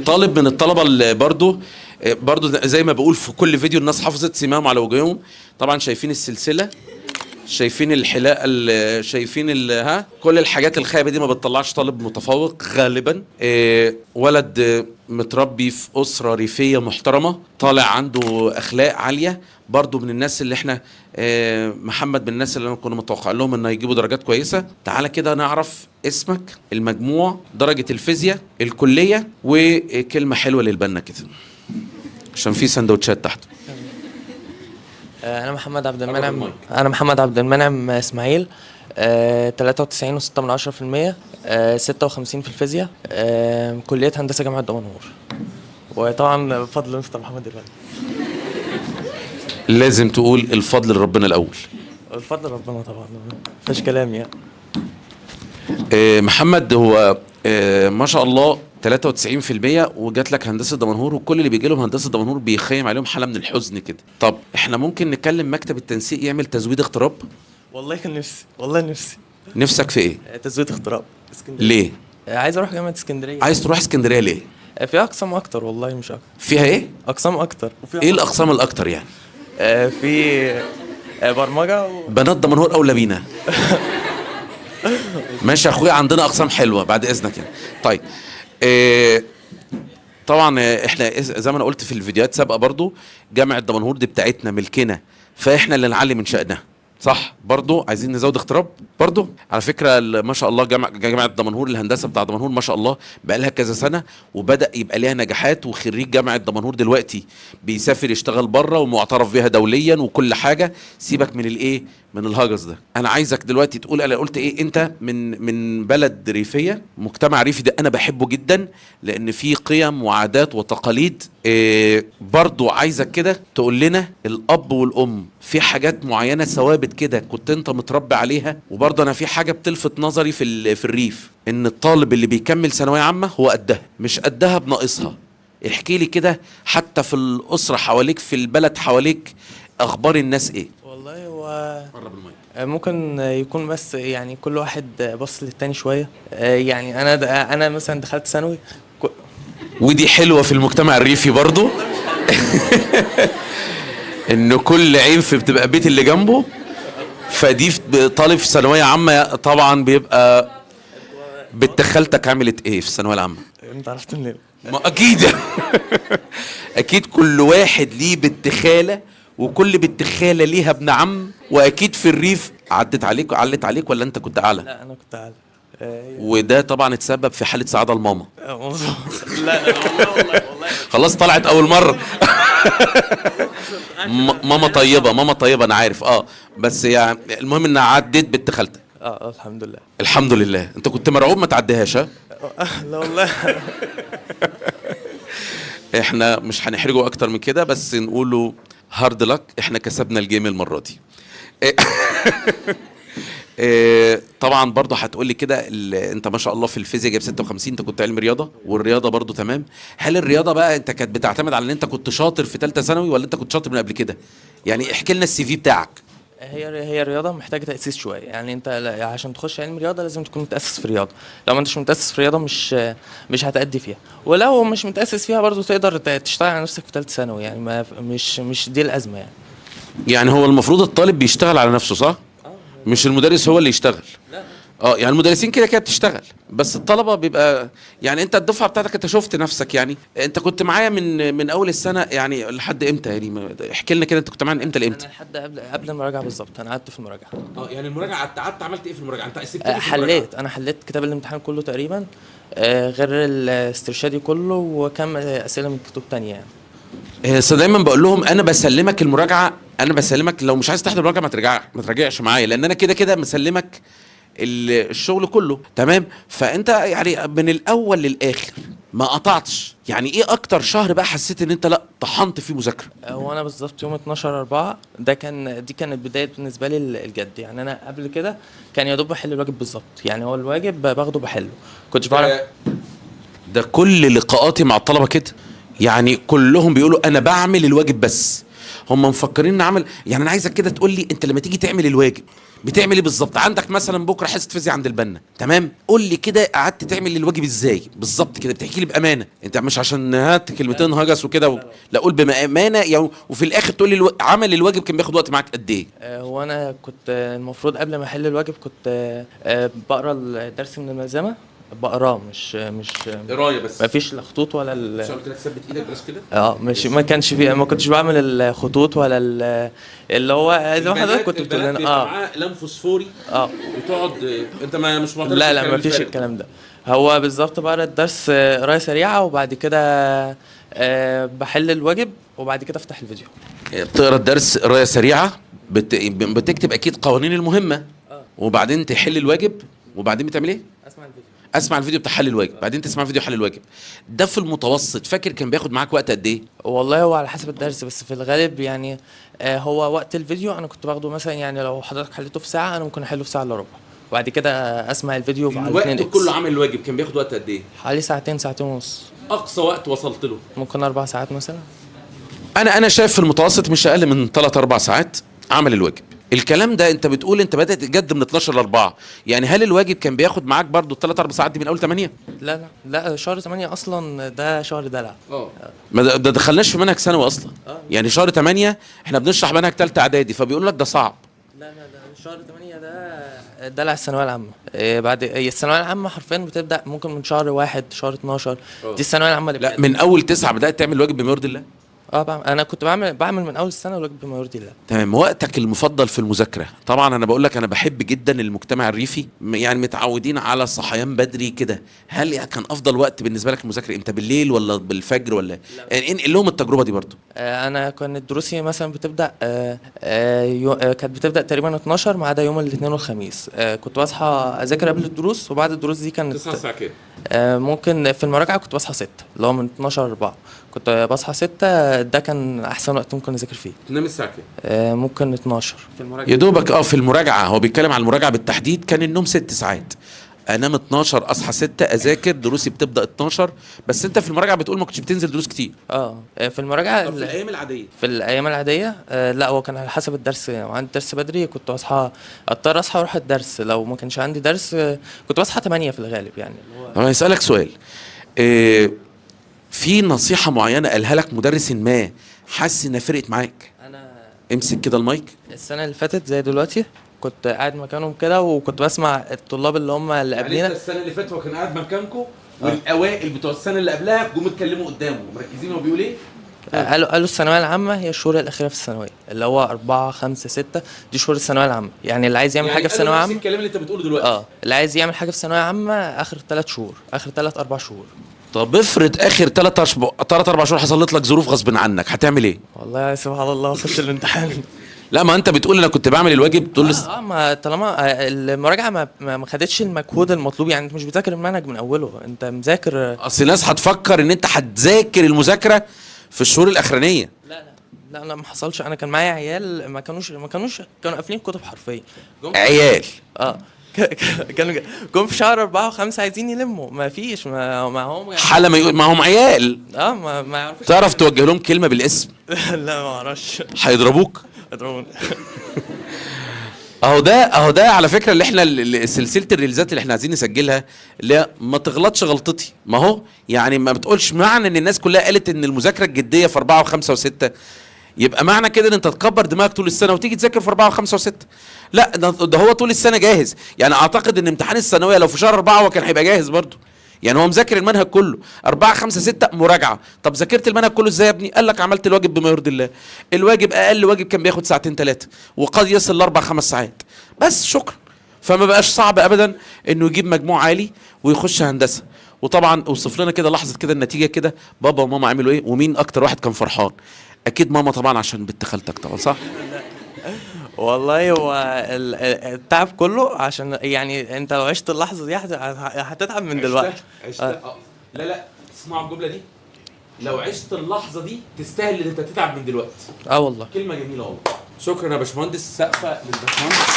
طالب من الطلبه اللي برضو زي ما بقول في كل فيديو، الناس حافظت سماهم على وجوههم. طبعا شايفين السلسله، شايفين الحلاقه، شايفين كل الحاجات الخايبه دي ما بتطلعش طالب متفوق غالبا. ولد متربي في اسره ريفيه محترمه، طالع عنده اخلاق عاليه، برضو من الناس اللي احنا محمد من الناس اللي كنا متوقعين لهم انه يجيبوا درجات كويسه. تعالى كده نعرف اسمك، المجموع، درجه الفيزياء، الكليه، وكلمه حلوه للبنا كده عشان في سندوتشات تحت. انا محمد عبد المنعم اسماعيل. 93.6%، 56 في الفيزياء، كلية هندسة جامعة دمنهور. وطبعا بفضل مستر محمد الوالد. لازم تقول الفضل لربنا الاول. الفضل ربنا طبعا، مفيش كلام يعني. محمد هو ما شاء الله 93% وجات لك هندسه دمنهور، وكل اللي بيجي لهم هندسه دمنهور بيخيم عليهم حاله من الحزن كده. طب احنا ممكن نكلم مكتب التنسيق يعمل تزويد اغتراب؟ والله كان نفسي. نفسك في ايه؟ تزويد اغتراب. ليه؟ عايز اروح جامعه اسكندريه. عايز تروح اسكندريه ليه؟ فيها اقسام اكتر، والله مش اكتر. فيها ايه؟ اقسام اكتر. ايه الاقسام الاكتر يعني؟ في برمجه بنات دمنهور اولى بينا. ماشي يا اخويا، عندنا اقسام حلوه بعد اذنك يعني. طيب طبعا احنا زي ما انا قلت في الفيديوهات سابقه برضو، جامعه دمنهور دي بتاعتنا ملكنا، فاحنا اللي نعلي من شأنها، صح؟ برضو عايزين نزود اغتراب. برضو على فكره ما شاء الله جامعه دمنهور، الهندسه بتاع دمنهور ما شاء الله بقى لها كذا سنه وبدا يبقى ليها نجاحات، وخريج جامعه دمنهور دلوقتي بيسافر يشتغل بره ومعترف بيها دوليا وكل حاجه. سيبك من الايه، من الهجس ده. انا عايزك دلوقتي تقول انا قلت ايه. انت من بلد ريفيه، مجتمع ريفي ده انا بحبه جدا لان فيه قيم وعادات وتقاليد. برضو عايزك كده تقول لنا الاب والام في حاجات معينه ثوابت كده كنت انت متربي عليها. وبرضو انا في حاجه بتلفت نظري في الريف، ان الطالب اللي بيكمل ثانويه عامه هو قدها، مش قدها بناقصها. احكي لي كده، حتى في الاسره حواليك، في البلد حواليك، اخبار الناس ايه؟ والله هو ممكن يكون بس يعني كل واحد بص للتاني شويه. يعني انا مثلا دخلت ثانوي ودي حلوه في المجتمع الريفي برضو. ان كل عين في بتبقى بيت اللي جنبه. فدي طالب في ثانويه عامه طبعا بيبقى. بنت خالتك عملت ايه في الثانويه العامه؟ انت عرفت منين؟ ما اكيد. اكيد كل واحد ليه بنت خاله، وكل بنت خاله ليها ابن عم، واكيد في الريف علت عليك ولا انت كنت اعلى؟ لا انا كنت اعلى. وده طبعا اتسبب في حاله سعاده الماما. لا والله خلاص طلعت اول مره. ماما طيبه انا عارف. بس يعني المهم انها عدت بنت خالتك. الحمد لله. الحمد لله. انت كنت مرعوب ما تعديهاش؟ ها لا والله. احنا مش هنحرجه اكتر من كده، بس نقوله هارد لك، احنا كسبنا الجيم المره دي. طبعا برضه هتقول لي كده، انت ما شاء الله في الفيزياء جايب 56، انت كنت علم رياضه، والرياضه برضه تمام. هل الرياضه بقى انت كانت بتعتمد على ان انت كنت شاطر في ثالثه ثانوي، ولا انت كنت شاطر من قبل كده؟ يعني احكي لنا السي في بتاعك. هي الرياضه محتاجه تاسيس شويه، يعني انت عشان تخش علم رياضه لازم تكون متاسس في الرياضه. لو ما انتش متاسس في الرياضه مش هتأدي فيها، ولو مش متاسس فيها برضه تقدر تشتغل على نفسك في ثالثه ثانوي، يعني ما مش دي الازمه يعني هو المفروض الطالب بيشتغل على نفسه، صح؟ مش المدرس هو اللي يشتغل. لا يعني المدرسين كده كده بتشتغل، بس الطلبه بيبقى يعني. انت الدفعه بتاعتك انت شفت نفسك، يعني انت كنت معايا من اول السنه يعني لحد امتى؟ يعني احكي لنا كده، انت كنت معايا من امتى لامتى؟ انا لحد قبل المراجعه بالظبط. انا قعدت في المراجعه. يعني المراجعه قعدت عملت ايه في المراجعه؟ انت قسمت انا حليت كتاب الامتحان كله تقريبا، غير الاسترشادي كله وكم اسئله من كتب تانية يعني. دايما بقول لهم انا بسلمك المراجعه، انا بسلمك لو مش عايز تحضر المراجعه ما تراجعش معايا، لان انا كده كده مسلمك الشغل كله تمام. فانت يعني من الاول للاخر ما قطعتش. يعني ايه اكتر شهر بقى حسيت ان انت لا طحنت فيه مذاكره؟ وانا بالظبط يوم 12/4 دي كانت بدايه بالنسبه لي الجد. يعني انا قبل كده كان يا دوب بحل الواجب بالظبط، يعني هو الواجب باخده بحله، كنتش بعرف. ده كل لقاءاتي مع الطلبه كده، يعني كلهم بيقولوا انا بعمل الواجب بس. هم مفكرين ان عمل، يعني انا عايزك كده تقول لي انت لما تيجي تعمل الواجب بتعمل ايه بالظبط؟ عندك مثلا بكره حصه فيزياء عند البنا، تمام؟ قول لي كده قعدت تعمل الواجب ازاي بالظبط كده، بتحكي لي بامانه، انت مش عشان هات كلمتين هجس وكده لا قول بامانه يعني، وفي الاخر تقول لي عمل الواجب كان بياخد وقت معاك قد ايه؟ هو انا كنت المفروض قبل ما احل الواجب كنت بقرا الدرس من الملزمه، بقراه مش قرايه بس، ما فيش لا خطوط ولا مش قلت لك ثبت ايدك بس كده؟ مش ما كانش في، ما كنتش بعمل الخطوط ولا اللي هو زي ما حضرتك كنت بتقول البنات لنا بيبقى معاه قلم فوسفوري وتقعد انت ما مش معترف لا بالكلام ما فيش الفارغ. الكلام ده. هو بالظبط بقرا الدرس قرايه سريعه، وبعد كده بحل الواجب، وبعد كده افتح الفيديو. بتقرا الدرس قرايه سريعه، بتكتب اكيد قوانين المهمه، وبعدين تحل الواجب، وبعدين بتعمل ايه؟ اسمع الفيديو. اسمع الفيديو بتاع حل الواجب، بعدين تسمع فيديو حل الواجب. ده في المتوسط فاكر كان بياخد معاك وقت قد ايه؟ والله هو على حسب الدرس، بس في الغالب يعني هو وقت الفيديو انا كنت باخده مثلا، يعني لو حضرتك حليته في ساعه انا ممكن احله في ساعه الا ربع، وبعد كده اسمع الفيديو على الوقت 2 كله اكس. عامل الواجب كان بياخد وقت قد ايه؟ حوالي ساعتين، ساعتين ونص. اقصى وقت وصلت له ممكن 4 ساعات مثلا. انا شايف في المتوسط مش اقل من 3 4 ساعات عمل الواجب. الكلام ده انت بتقول انت بدات تجد من 12 ل 4، يعني هل الواجب كان بياخد معاك برضو 3 4 ساعات دي من اول 8؟ لا لا لا، شهر 8 اصلا ده شهر دلع. ما ده دخلناش في منهج ثانوي اصلا. يعني شهر 8 احنا بنشرح منهج ثالثه اعدادي، فبيقول لك ده صعب. لا ده شهر 8 ده دلع الثانويه العامه. بعد هي الثانويه العامه حرفيا بتبدا ممكن من شهر 1 شهر 12. دي الثانويه العامه اللي لا من اول 9 بدات تعمل واجب بما يرضي الله. انا كنت بعمل من اول السنه الواجب بما يرضي الله. تمام. وقتك المفضل في المذاكره؟ طبعا انا بقول لك انا بحب جدا المجتمع الريفي، يعني متعودين على صحيان بدري كده. هل كان افضل وقت بالنسبه لك المذاكره امتى، بالليل ولا بالفجر ولا يعني انقل لهم التجربه دي برضو؟ انا كانت دروسي مثلا بتبدا كانت بتبدا تقريبا 12 ما عدا يوم الاثنين والخميس. كنت بصحى اذاكر قبل الدروس، وبعد الدروس دي كانت 9 ساعات كده. ممكن في المراجعه كنت بصحى 6، اللي هو من 12 ل 4 كنت بصحى 6. ده كان احسن وقت ممكن اذاكر فيه. تنام الساعه كام؟ ممكن 12 في المراجعه يا دوبك. في المراجعه هو بيتكلم عن المراجعه بالتحديد، كان النوم 6 ساعات، انام 12 اصحى 6 اذاكر، دروسي بتبدا 12. بس انت في المراجعه بتقول ما كنتش بتنزل دروس كتير. في المراجعه طب في الايام العاديه؟ في الايام العاديه لا هو كان على حسب الدرس. لو عندي درس بدري كنت اضطر اصحى واروح الدرس، لو ما كانش عندي درس كنت بصحى 8 في الغالب يعني. طب هسألك سؤال، في نصيحة معينة قالها لك مدرس ما حاسس انها فرقت معاك؟ انا امسك كده المايك. السنه اللي فاتت زي دلوقتي كنت قاعد مكانهم كده، وكنت بسمع الطلاب اللي هم اللي قبلينا. السنة اللي فاتت هو كان قاعد مكانكم، والاوائل بتوع السنة اللي قبلها جم اتكلموا قدامه مركزين هو بيقول ايه؟ قالوا الثانويه العامه هي الشهور الاخيره في الثانويه، اللي هو 4 5 6 دي شهور الثانويه العامه. يعني اللي عايز يعمل حاجه في الثانويه عامه، الكلام اللي انت بتقوله دلوقتي. اللي عايز يعمل حاجه في الثانويه عامه اخر 3 شهور، اخر 3 4 شهور. طب افرض اخر 3 4 شهور حصلت لك ظروف غصب عنك، هتعمل ايه؟ والله سبحان الله خدت الامتحان. لا ما انت بتقول انا كنت بعمل الواجب تقول ما طالما المراجعه ما خدتش المجهود المطلوب، يعني انت مش بتذاكر المنهج من اوله، انت مذاكر. اصل الناس هتفكر ان انت هتذاكر المذاكره في الشهور الاخرانيه. لا ما حصلش. انا كان معايا عيال ما كانوا كانوا قافلين كتب حرفيا. عيال كانوا جم في شهر 4 و5 عايزين يلموا، ما فيش ما هم حالة ما هم عيال. ما يعرفوش. تعرف توجه لهم كلمة بالاسم؟ لا ما اعرفش. هيضربوك. اضربوني. اهو ده على فكرة اللي احنا سلسلة الريلزات اللي احنا عايزين نسجلها، اللي هي ما تغلطش غلطتي. ما هو يعني ما بتقولش معنى ان الناس كلها قالت ان المذاكرة الجدية في 4 و5 و6 يبقى معنى كده ان انت تكبر دماغك طول السنه وتيجي تذاكر في 4 و5 و6. لا ده هو طول السنه جاهز. يعني اعتقد ان امتحان الثانويه لو في شهر 4 هو كان هيبقى جاهز برضه. يعني هو مذاكر المنهج كله 4 5 6 مراجعه. طب ذاكرت المنهج كله ازاي يا ابني؟ قال لك عملت الواجب بما يرضي الله. الواجب اقل واجب كان بياخد ساعتين 3 وقد يصل ل 4 5 ساعات بس، شكرا. فما بقاش صعب ابدا انه يجيب مجموع عالي ويخش هندسه. وطبعا اوصف لنا كده لحظه كده النتيجه كده، بابا وماما عملوا ايه ومين اكتر واحد كان فرحان؟ اكيد ماما طبعا عشان بنت خالتك طبعا، صح؟ والله هو التعب كله عشان يعني انت لو عشت اللحظه دي هتتعب من دلوقتي. لا اسمعوا الجمله دي، لو عشت اللحظه دي تستاهل ان انت تتعب من دلوقتي. والله كلمه جميله والله. شكرا يا باشمهندس، سقفه للباشمهندس.